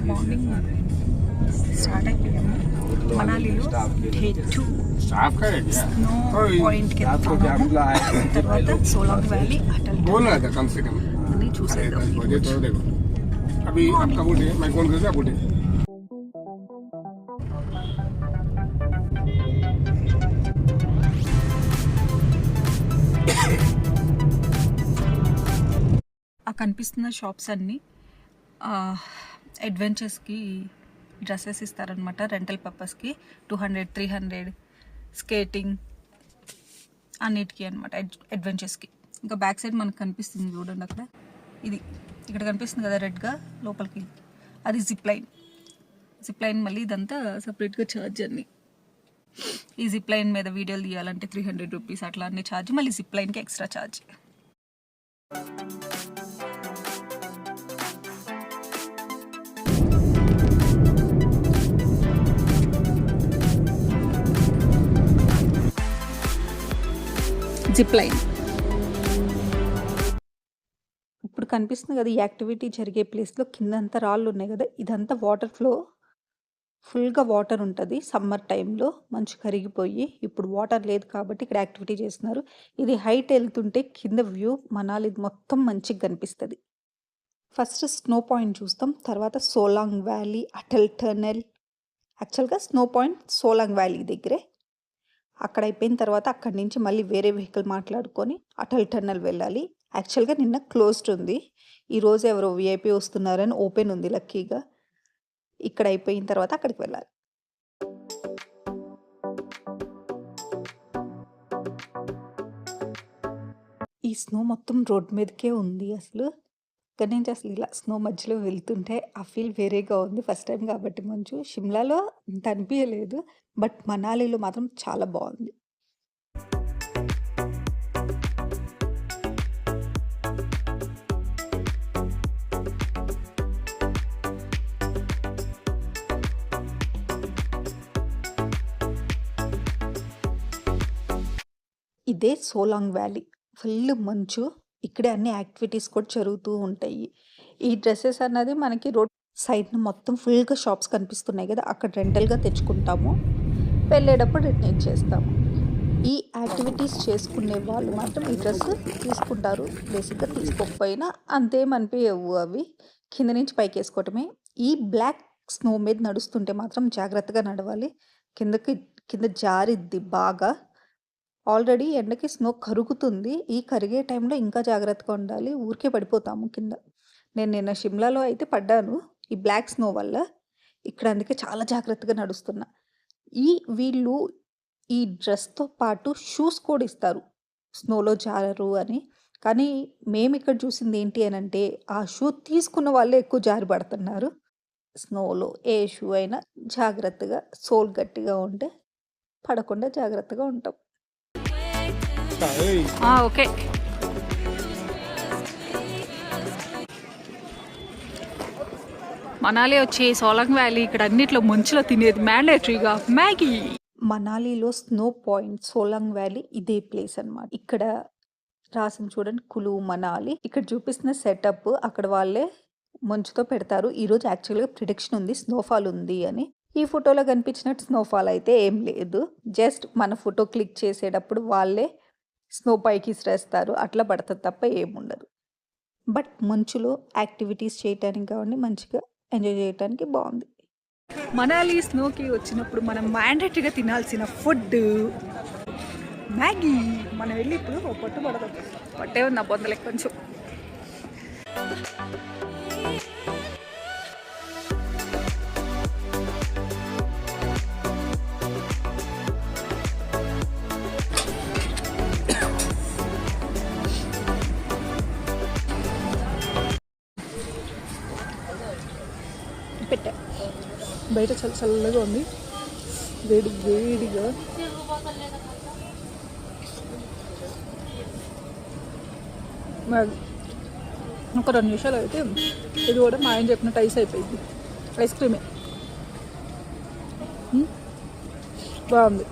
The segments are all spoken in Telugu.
మార్నింగ్ స్టార్ట్ అయిపోయాము మనాలిలో డే 2 స్నో పాయింట్కి వెళ్తాము. తర్వాత సోలాంగ్ వ్యాలీ అటల్ అన్ని చూసేద్దాం. ఆ కనిపిస్తున్న షాప్స్ అన్నీ అడ్వెంచర్స్కి డ్రెస్సెస్ ఇస్తారనమాట, రెంటల్ పర్పస్కి 200-300 స్కేటింగ్ అన్నిటికీ అనమాట, అడ్వెంచర్స్కి. ఇంకా బ్యాక్ సైడ్ మనకు కనిపిస్తుంది చూడండి, అక్కడ ఇది ఇక్కడ కనిపిస్తుంది కదా రెడ్గా, లోపలికి అది జిప్ లైన్. మళ్ళీ ఇదంతా సపరేట్గా ఛార్జ్ అన్ని. ఈ జిప్ లైన్ మీద వీడియోలు తీయాలంటే 300 రూపీస్ అట్లా అన్ని ఛార్జ్, మళ్ళీ జిప్ లైన్కి ఎక్స్ట్రా ఛార్జ్. జిప్ లైన్ ఇప్పుడు కనిపిస్తుంది కదా, ఈ యాక్టివిటీ జరిగే ప్లేస్లో కిందంతా రాళ్ళు ఉన్నాయి కదా, ఇదంతా వాటర్ ఫ్లో, ఫుల్గా వాటర్ ఉంటుంది. సమ్మర్ టైంలో మంచు కరిగిపోయి ఇప్పుడు వాటర్ లేదు కాబట్టి ఇక్కడ యాక్టివిటీ చేస్తున్నారు. ఇది హైట్ వెళ్తుంటే కింద వ్యూ మనాలి మొత్తం మంచిగా కనిపిస్తుంది. ఫస్ట్ స్నో పాయింట్ చూస్తాం, తర్వాత సోలాంగ్ వ్యాలీ, అటల్ టనెల్. యాక్చువల్గా స్నో పాయింట్ సోలాంగ్ వ్యాలీ దగ్గరే. అక్కడ అయిపోయిన తర్వాత అక్కడి నుంచి మళ్ళీ వేరే వెహికల్ మాట్లాడుకొని అటల్ టన్నెల్ వెళ్ళాలి. యాక్చువల్గా నిన్న క్లోజ్డ్ ఉంది, ఈరోజు ఎవరో విఐపీ వస్తున్నారని ఓపెన్ ఉంది లక్కీగా. ఇక్కడ అయిపోయిన తర్వాత అక్కడికి వెళ్ళాలి. ఈ స్నో మొత్తం రోడ్ మీదకే ఉంది. అసలు ఇక్కడ నుంచి అసలు ఇలా స్నో మధ్యలో వెళ్తుంటే ఆ ఫీల్ వేరేగా ఉంది. ఫస్ట్ టైం కాబట్టి మంచు షిమ్లాలో అంత అనిపించలేదు, బట్ మనాలిలో మాత్రం చాలా బాగుంది. ఇదే సోలాంగ్ వ్యాలీ, ఫుల్ మంచు. ఇక్కడే అన్ని యాక్టివిటీస్ కూడా జరుగుతూ ఉంటాయి. ఈ డ్రెస్సెస్ అన్నది మనకి రోడ్ సైడ్న మొత్తం ఫుల్గా షాప్స్ కనిపిస్తున్నాయి కదా, అక్కడ రెంటల్గా తెచ్చుకుంటాము, వెళ్ళేటప్పుడు రిటర్న్ ఇచ్చేస్తాము. ఈ యాక్టివిటీస్ చేసుకునే వాళ్ళు మాత్రం ఈ డ్రెస్ తీసుకుంటారు. బేసిక్గా తీసుకోకపోయినా అంతేమనిపించవు, అవి కింద నుంచి పైకి వేసుకోవటమే. ఈ బ్లాక్ స్నో మీద నడుస్తుంటే మాత్రం జాగ్రత్తగా నడవాలి, కింద జారిద్ది బాగా. ఆల్రెడీ ఎండకి స్నో కరుగుతుంది, ఈ కరిగే టైంలో ఇంకా జాగ్రత్తగా ఉండాలి, ఊరికే పడిపోతాము కింద. నేను నిన్న షిమ్లాలో అయితే పడ్డాను ఈ బ్లాక్ స్నో వల్ల. ఇక్కడ అందుకే చాలా జాగ్రత్తగా నడుస్తున్నా. వీళ్ళు ఈ డ్రెస్తో పాటు షూస్ కూడా ఇస్తారు, స్నోలో జారరు అని. కానీ మేము ఇక్కడ చూసింది ఏంటి అని అంటే, ఆ షూ తీసుకున్న వాళ్ళే ఎక్కువ జారి పడుతున్నారు. స్నోలో ఏ షూ అయినా జాగ్రత్తగా, సోల్ గట్టిగా ఉంటే పడకుండా జాగ్రత్తగా ఉంటాం. ఓకే, మనాలి వచ్చి సోలాంగ్ వ్యాలీ, ఇక్కడ అన్నిట్లో మంచులో తినేది మ్యాండేటరీగా మ్యాగీ. మనాలిలో స్నో పాయింట్ సోలాంగ్ వ్యాలీ ఇదే ప్లేస్ అన్నమాట. ఇక్కడ రాసింది చూడండి, కులు మనాలి. ఇక్కడ చూపిస్తున్న సెటప్ అక్కడ వాళ్ళే మంచుతో పెడతారు. ఈరోజు యాక్చువల్గా ప్రిడిక్షన్ ఉంది, స్నోఫాల్ ఉంది అని. ఈ ఫోటోలో కనిపించినట్టు స్నోఫాల్ అయితే ఏం లేదు, జస్ట్ మన ఫోటో క్లిక్ చేసేటప్పుడు వాళ్ళే స్నో పైకి ఇసిరేస్తారు, అట్లా పడుతుంది తప్ప ఏముండదు. బట్ మంచులో యాక్టివిటీస్ చేయటానికి కావండి, మంచిగా ఎంజాయ్ చేయడానికి బాగుంది. మనాలి స్నోకి వచ్చినప్పుడు మనం మ్యాండేటరీగా తినాల్సిన ఫుడ్ మ్యాగీ. మనం వెళ్ళి ఇప్పుడు పట్టు పడదాం, పట్టే ఉంది నా బొందలకి కొంచెం. పెట్టా బయట చల్లగా ఉంది, వేడిగా. ఒక 2 నిమిషాలు అయితే ఇది కూడా మా ఆయన చెప్పినట్టు ఐస్ అయిపోయింది. ఐస్ క్రీమే బాగుంది,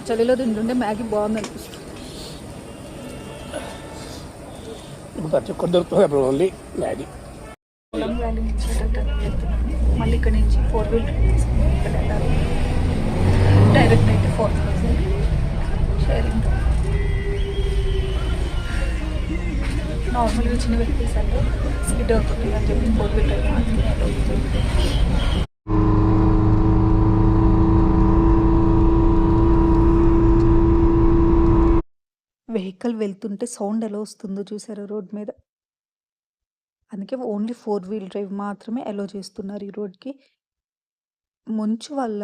చలిలో తింటుంటే మ్యాగీ బాగుంది అనిపిస్తుంది. మ్యాగీ ఇక్కడ నుంచి 4 వీల్ డ్రైవ్ తీసుకుని ఇక్కడ వెళ్ళాలి. డైరెక్ట్ అయితే 4,000 షేరింగ్. నార్మల్గా చిన్న వెహికల్స్ అంటే స్కిడ్ అవుతుంది అని చెప్పి 4 వీల్ డ్రైవ్ మాత్రమే అలౌ అవుతుంది. వెహికల్ వెళ్తుంటే సౌండ్ ఎలా వస్తుందో చూసారా రోడ్ మీద. అందుకే ఓన్లీ 4 వీల్ డ్రైవ్ మాత్రమే అలో చేస్తున్నారు ఈ రోడ్కి. మంచు వల్ల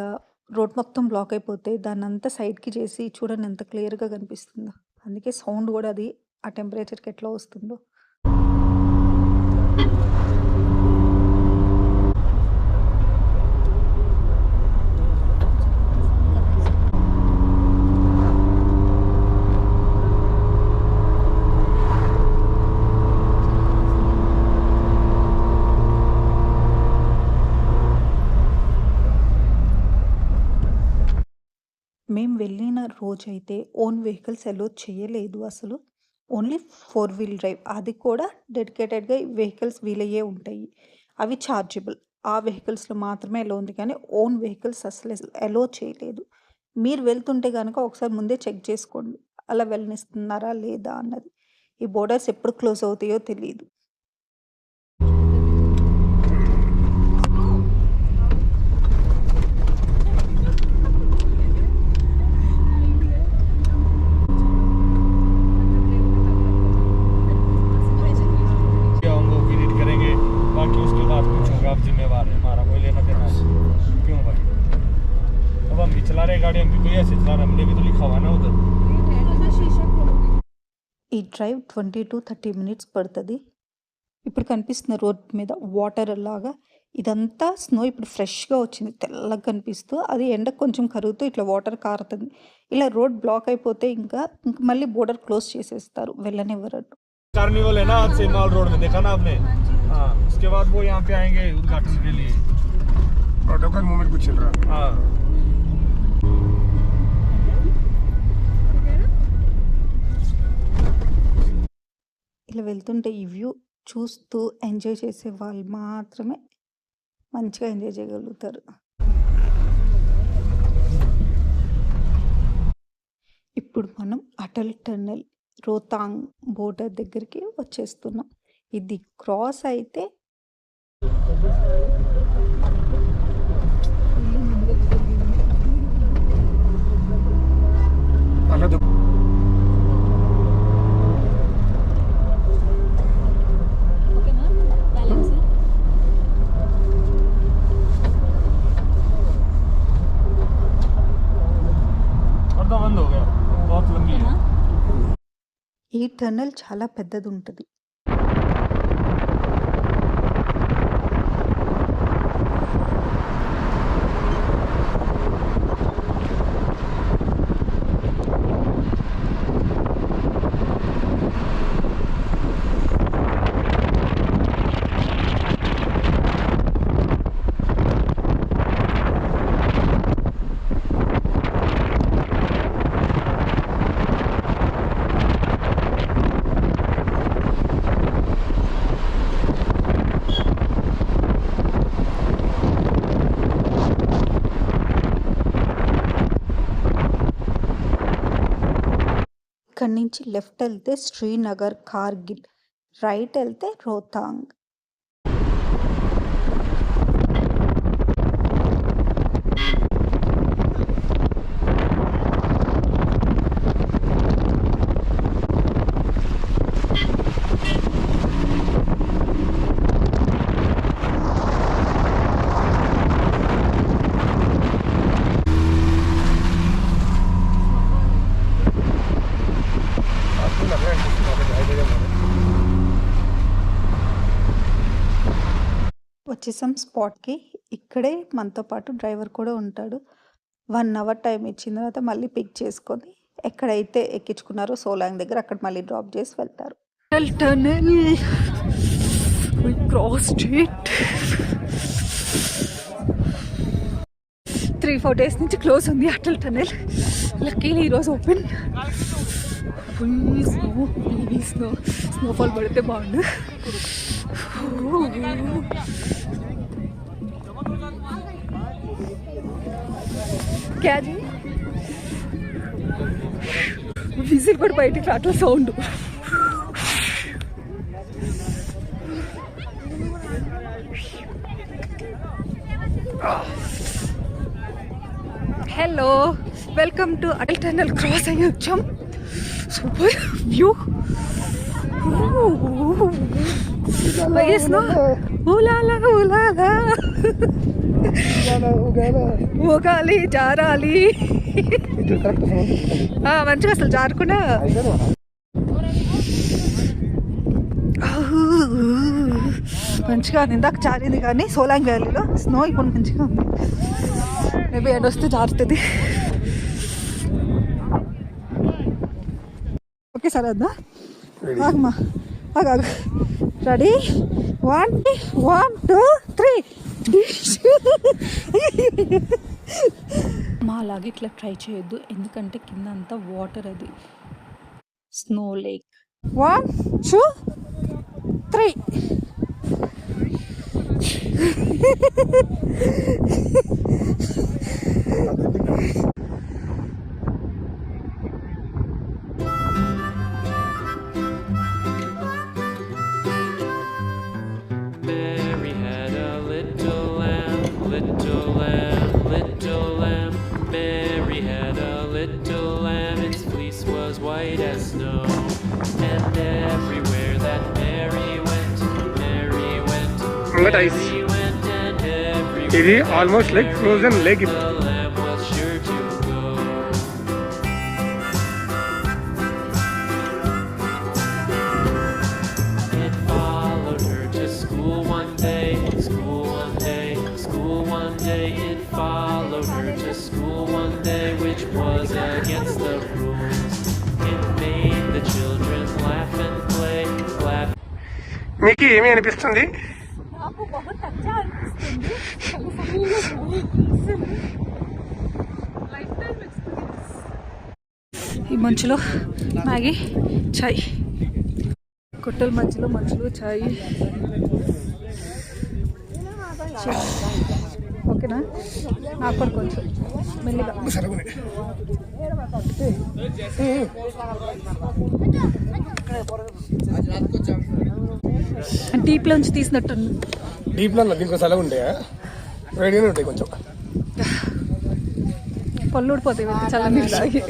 రోడ్ మొత్తం బ్లాక్ అయిపోతే దాన్ని అంతా సైడ్కి చేసి చూడండి ఎంత క్లియర్గా కనిపిస్తుందో. అందుకే సౌండ్ కూడా అది ఆ టెంపరేచర్కి ఎట్లా వస్తుందో. మేము వెళ్ళిన రోజైతే ఓన్ వెహికల్స్ అలో చేయలేదు అసలు. Only 4 wheel drive. అది కూడా డెడికేటెడ్‌గా వెహికల్స్ వీళ్ళయ్యే ఉంటాయి. అవి చార్జబుల్. ఆ వెహికల్స్‌లో మాత్రమే అలో ఉంది కానీ ఓన్ వెహికల్స్ అసలు అలో చేయలేదు. మీరు వెళ్తుంటే గనక ఒకసారి ముందే చెక్ చేసుకోండి. అలా వెళ్ళనిస్తున్నారా లేదా అన్నది. ఈ బోర్డర్స్ ఎప్పుడు క్లోజ్ అవుతాయో తెలీదు. आप जिम्मेवार है, हमारा कोई लेना देना है क्यों भाई? अब हम भी चला रहे गाड़ी, हम भी कोई ऐसे चला रहे, हमने भी तो लिखा हुआ है ना उधर. ఈ డ్రైవ్ 20-30 మినిట్స్ పడుతుంది. ఇప్పుడు కనిపిస్తున్న రోడ్ మీద వాటర్ లాగా ఇదంతా స్నో ఇప్పుడు ఫ్రెష్గా వచ్చింది, తెల్లగా కనిపిస్తూ. అది ఎండకు కొంచెం కరుగుతూ ఇట్లా వాటర్ కారుతుంది. ఇలా రోడ్ బ్లాక్ అయిపోతే ఇంకా మళ్ళీ బోర్డర్ క్లోజ్ చేసేస్తారు, వెళ్ళనివ్వరు. कार्निवल है ना आज से माल रोड में, देखा ना आपने? हाँ, उसके बाद वो यहाँ पे आएंगे उद्घाटन के लिए. प्रोटोकॉल मूवमेंट कुछ चल रहा है. हाँ, ఇలా వెళ్తుంటే ఈ వ్యూ చూస్తూ ఎంజాయ్ చేసే వాళ్ళు మాత్రమే మంచిగా ఎంజాయ్ చేయగలుగుతారు. ఇప్పుడు మనం అటల్ టన్నెల్ రోతాంగ్ బోర్డర్ దగ్గరికి వచ్చేస్తున్నాం. ఇది క్రాస్ అయితే पर्दा बंद हो गया, बहुत लंबी है. ఈ టన్నెల్ చాలా పెద్దది ఉంటుంది. ఇక్కడి నుంచి లెఫ్ట్ వెళ్తే శ్రీనగర్ కార్గిల్, రైట్ వెళ్తే రోహతాంగ్. आपको लग रहा है कि इसमें ढाई बजे होने. వచ్చేసాం స్పాట్కి. ఇక్కడే మనతో పాటు డ్రైవర్ కూడా ఉంటాడు. 1 అవర్ టైం ఇచ్చిన తర్వాత మళ్ళీ పిక్ చేసుకొని ఎక్కడైతే ఎక్కించుకున్నారో సోలాంగ్ దగ్గర అక్కడ మళ్ళీ డ్రాప్ చేసి వెళ్తారు. టనల్ క్రాస్ స్ట్రీట్ 3-4 డేస్ నుంచి క్లోజ్ ఉంది అటల్ టనల్. లక్కీలీ ఈరోజు ఓపెన్. ఫుల్ స్నో, స్నోఫాల్ పడితే బాగుండు. క్యాజీ విజిల్ కూడా బయటికి రావట్లే sound. Hello, welcome to Atal tunnel. Cross అయ్యి వచ్చాం. Super view. ఊగాలి, జారాలి. మంచిగా అసలు జారకుండా మంచిగా ఇందాక జారింది, కానీ సోలాంగ్ వ్యాలీలో స్నో ఇప్పుడు మంచిగా ఉంది. మేబీ ఎండ వస్తే జారుతుంది. ఓకే సార్, అద్దా ఆగమ్మా, ఆగు. రెడీ, 1 2 3. మా అలాగే ఇట్లా ట్రై చేయొద్దు, ఎందుకంటే కింద అంతా వాటర్, అది snow lake. 1 2 3. Mary had a little lamb, little lamb, little lamb. Mary had a little lamb, its fleece was white as snow. And everywhere that Mary went, Mary went, What ice? Mary went, and ఇది everywhere almost like frozen lake. the lamb was sure to go. It followed her to school one day, school one day, school one day. It followed her to school one day, which was against the rules. It made the children laugh and play, laugh. మీకు ఏమి అనిపిస్తుంది? నాకు बहुत अच्छा అనిపిస్తుంది. ఈ మంచులో మ్యాగీ, చాయ్, కొట్టల మధ్యలో మంచులో చాయ్. ఓకేనా? నాకు కూడా కొంచెం మెల్లిగా. డీప్లోంచి తీసినట్టుంది. డీప్లో దీనికి సెలవు ఉంటాయా? వేడిగానే ఉంటాయి కొంచెం. పళ్ళు ఊడిపోతాయి చల్లనీళ్ళు తాగి.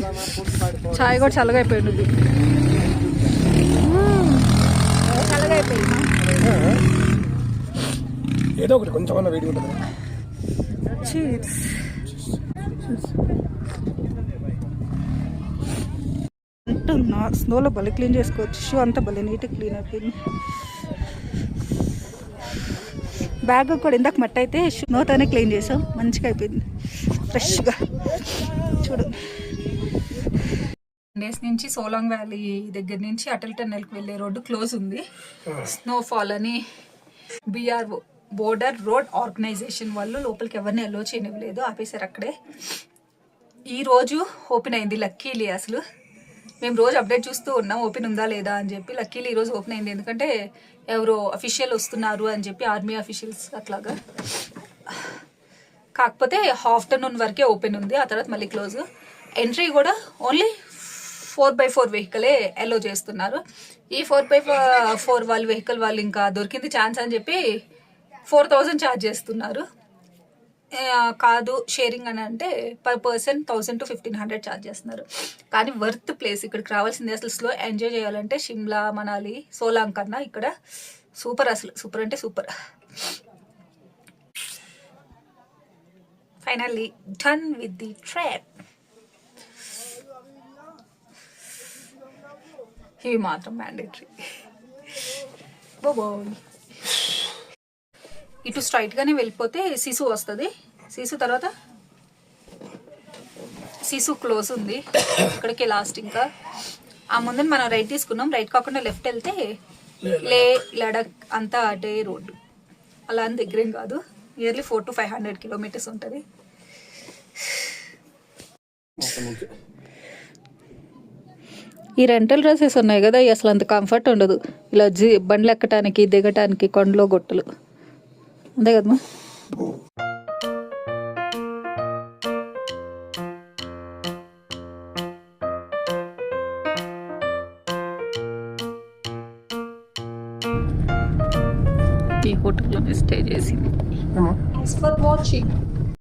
చాయ్ కూడా చల్లగా అయిపోయింది. చల్లగా అయిపోయింది. ఏదో ఒకటి కొంచెం అన్న వేడి ఉంటుంది. అంటున్నా, స్నోలో భలే క్లీన్ చేసుకోవచ్చు. షూ అంతా భలే నీట్గా క్లీన్ అయిపోయింది. బ్యాగ్ కూడా ఇందాక మట్టి అయితే స్నోతోనే క్లీన్ చేసాం, మంచిగా అయిపోయింది ఫ్రెష్గా. చూడండి, డేస్ నుంచి సోలాంగ్ వ్యాలీ దగ్గర నుంచి అటల్ టన్నెల్కి వెళ్ళే రోడ్డు క్లోజ్ ఉంది. స్నోఫాల్ అని BRO బోర్డర్ రోడ్ ఆర్గనైజేషన్ వాళ్ళు లోపలికి ఎవరిని అలో చేయనివ్వలేదు, ఆపేశారు అక్కడే. ఈరోజు ఓపెన్ అయింది లక్కీలీ. అసలు మేము రోజు అప్డేట్ చూస్తూ ఉన్నాం ఓపెన్ ఉందా లేదా అని చెప్పి. లక్కీలీ ఈరోజు ఓపెన్ అయింది, ఎందుకంటే ఎవరో అఫీషియల్ వస్తున్నారు అని చెప్పి, ఆర్మీ అఫీషియల్స్ అట్లాగా. కాకపోతే ఆఫ్టర్నూన్ వరకే ఓపెన్ ఉంది, ఆ తర్వాత మళ్ళీ క్లోజ్. ఎంట్రీ కూడా ఓన్లీ 4x4 వెహికలే అలో చేస్తున్నారు. ఈ 4x4 వాళ్ళ వెహికల్ వాళ్ళు ఇంకా దొరికింది ఛాన్స్ అని చెప్పి 4000 ఛార్జ్ చేస్తున్నారు. కాదు షేరింగ్ అని అంటే పర్ పర్సన్ 1000 to 1500 ఛార్జ్ చేస్తున్నారు. కానీ వర్త్ ప్లేస్, ఇక్కడికి రావాల్సింది. అసలు స్లో ఎంజాయ్ చేయాలంటే షిమ్లా, మనాలి, సోలాంగ్ కన్నా ఇక్కడ సూపర్. అసలు సూపర్ అంటే super. Finally done with the trip. ఇవి మాత్రం మ్యాండేటరీ. బాయ్. ఇటు స్ట్రైట్గానే వెళ్ళిపోతే సిసు వస్తుంది. సిసు తర్వాత సిసు క్లోజ్ ఉంది, ఇక్కడికి లాస్ట్. ఇంకా ఆ ముందు మనం రైట్ తీసుకున్నాం, రైట్ కాకుండా లెఫ్ట్ వెళ్తే లడక్ అంతా అటే రోడ్డు. అలా అని దగ్గరేం కాదు, నియర్లీ 400 to 500 kilometers ఉంటుంది. ఈ రెంటల్ డ్రెస్సెస్ ఉన్నాయి కదా, అసలు అంత కంఫర్ట్ ఉండదు. ఇలా బండ్లు ఎక్కటానికి దిగటానికి కొండలో గొట్టలు, అంతే కదమ్మా. ఈ హోటల్లోనే స్టే చేసింది. ఏమో ఫర్ వాచింగ్.